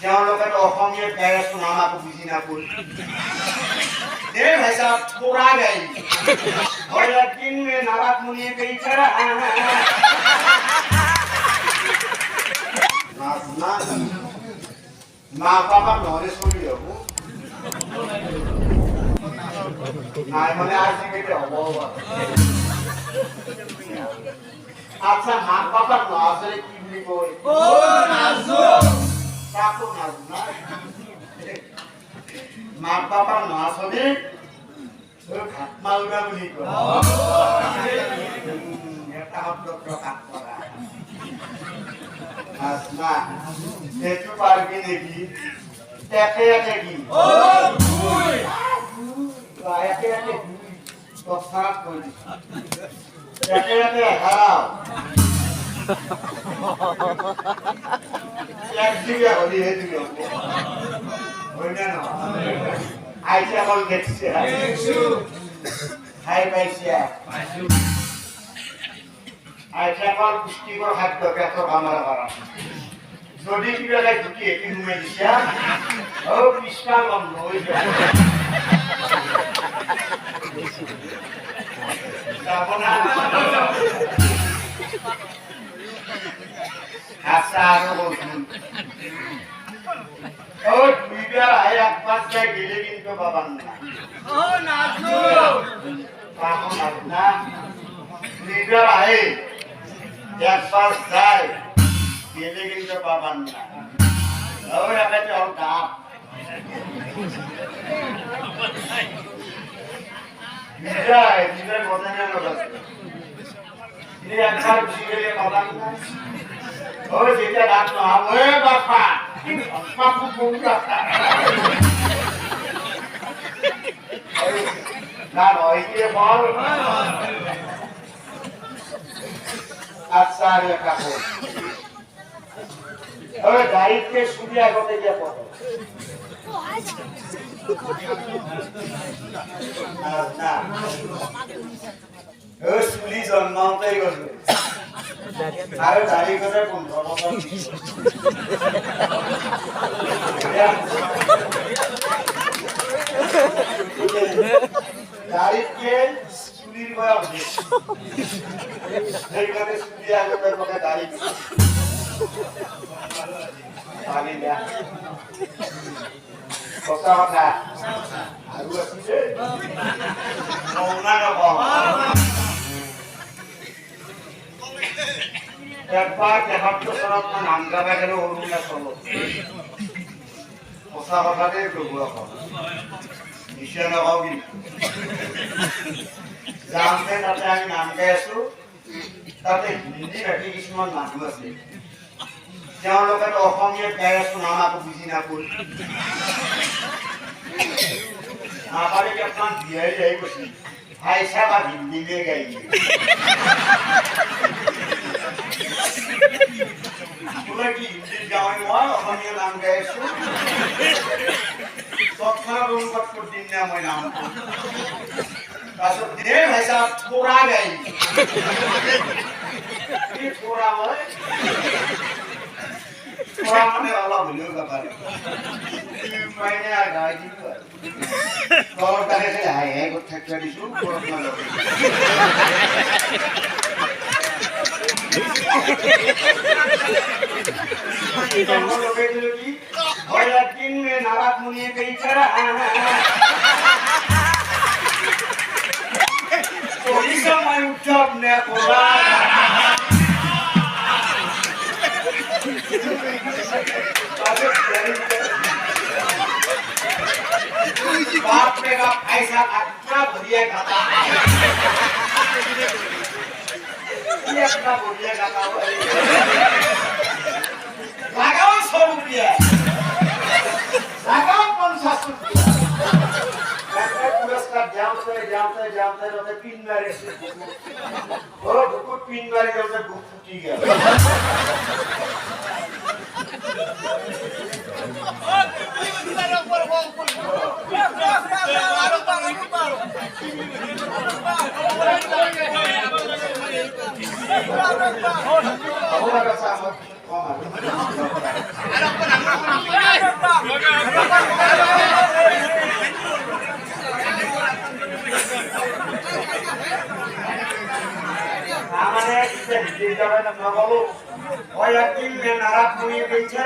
তেওঁলোকে অসমীয়া গাই আছো আমাকো বুজি নাপাল दे भाई साहब पूरा गई और दिन में नाराज मुनिए गई चढ़ा ना माँ पापा नौरे सुनी हो ना मैंने आज ही कहते हो अच्छा माँ पापा नौरे की भी कोई ओ नाज़ो काको नाज़ो ना माँ पापा नौरे मालूम नहीं को ये ताप लोग प्रकाश करा ना सेतु पार की नहीं कैसे की ओ भूल आया क्या के तो साफ कोई कैसे हराओ एक दिया होली है दिया होने ना आइसे कॉल गेट्स हाय पैसे आइसे कॉल पुष्टि को हाथ दो क्या तो हमारा वाला जोड़ी की वाला दुखी है कि हमें दिशा ओ पिस्ता कम लोई जापना आसारो ओ मीडिया है एक पास जाए गिले किनको बाबन ओ नाज़ो काको ना मीडिया है एक पास जाए गिले किनको बाबन और apa congkak मीडिया है मीडिया बोलने ना बस ini yang harus dibeli orang oh jadi ada apa bapak aku buka nah nói kia bol asal ya kamu oh dari ke sudia kote dia foto nah please on mountain go ayo dari kota pun dari ke sulir gaya dari kota sudia go pakai dari paling ya kota mana aduh sih mau nggak kok একবার দেখাচ্ছ সরব না নাম গাবে গেল অরুণা চলো ওসা কথাতে প্রভু এখন নিশ্চয় নগাও কিন্তু জানতে তাতে আমি নাম গাই আছো তাতে হিন্দী ভাষী কিছুমান মানুহ আছে তেওঁলোকে অসমীয়া গাই আছো নাম আকৌ বুজি নাপাল নাপালে কি আপোনাৰ বিয়াই যাই গৈছিল ভাইচা বা হিন্দীলে গাই তোরা কি হিন্দি যাওয়াই নয় অসমীয়া নাম গাইছো তৎক্ষণাৎ অনুবাদ করে দিন না মই নাম তারপর দে ভাই সাহেব তোরা গাই কি তোরা হয় তোরা মানে আলা ভুলিও ব্যাপারে মাইনে আর গাই দিব তোর কাছে হাই হাই করে থাকতে দিছু করোনা লাগে हम लोग के लिए की और दिन में नाराज मुनिए गई चढ़ा तो इस समय उठब ने बोला बाप ने का ऐसा अच्छा बढ़िया खाता ये अपना बढ़िया खाता लगाओ 100 रुपया लगाओ 50 रुपया मैं पुरस्कार जामते रोते पिन मारे और बुक पिन मारे रोते बुक फूटी गया Ahora হিন্দি যাবে না বলো ওই একদিন নারা পুড়ি গেছে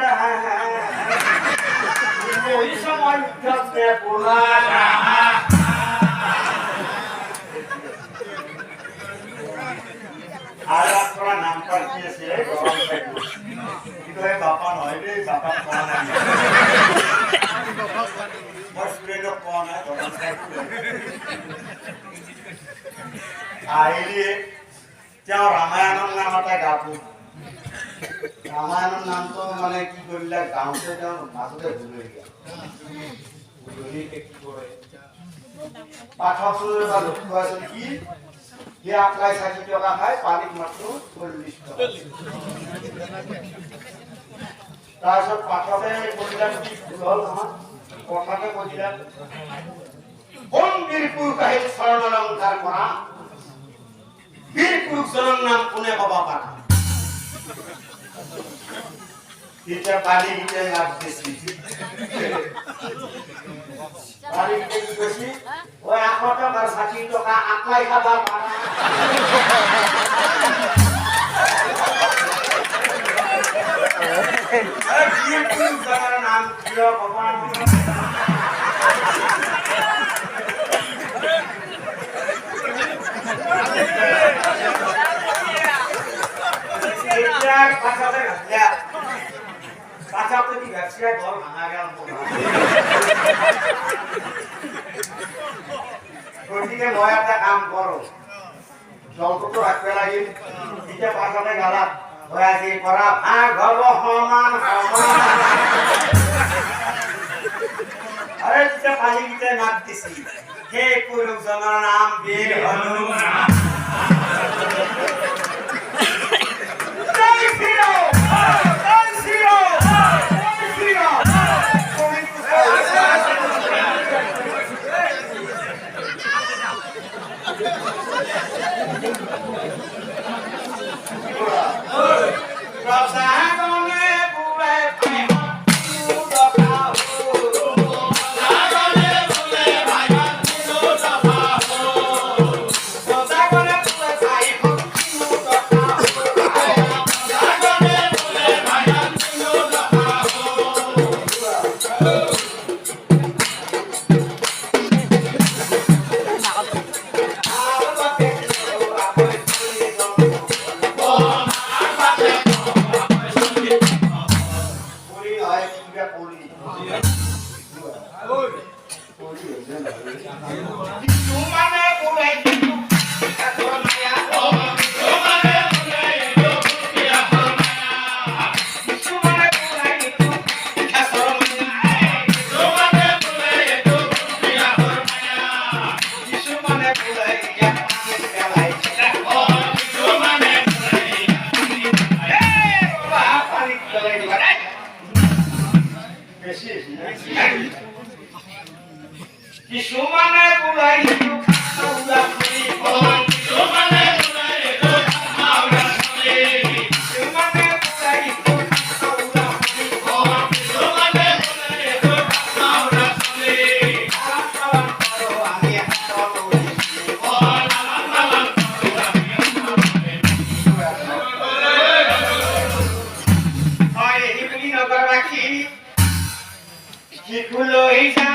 ওই সময় উঠতে পোলা আর আপনারা নাম পাঠিয়েছে গরম থাকবে কিন্তু এই বাপা নয় রে বাপা কোয়া নাই মস্তুরের কোয়া নাই গরম থাকবে আইলে তেওঁ রামায়ণৰ নাম এটা গাবো রামায়ণৰ নামটো মানে কি কৰিলে গাওঁতে তেওঁ মাজতে ভুলে গেল ভুলিকে কি কৰে পাঠকজনৰ বা লক্ষ্য আছিল কি যে আপনার 60 টাকা খায় পানির মাত্র 40 টাকা তারপর পাঠকে বললেন কি ভুল আমার কথাকে বললেন কোন বীরপুর কাহিল স্মরণালঙ্কার করা বীরপুর জনের নাম কোনে বাবা পাঠা এটা পানি গিয়ে লাগতেছি পানি গিয়ে কি করছি ওই 8 টাকার 60 টাকা আকলাই খাবার পারা বীরপুর জনের নাম ছিল বাবা এটার পাশাতে ঘাটলা পাশাতে কি ঘাটছিয়া ঘর ভাঙা গেল গতিকে মই একটা কাম করো জলটো তো রাখতে লাগিল এটা পাশাতে গালা হয়ে আছে করা ভাগ হব সমান সমান আরে এটা পানি গিতে মাত দিছি হে পুরুষ জনের নাম বীর হনুমান He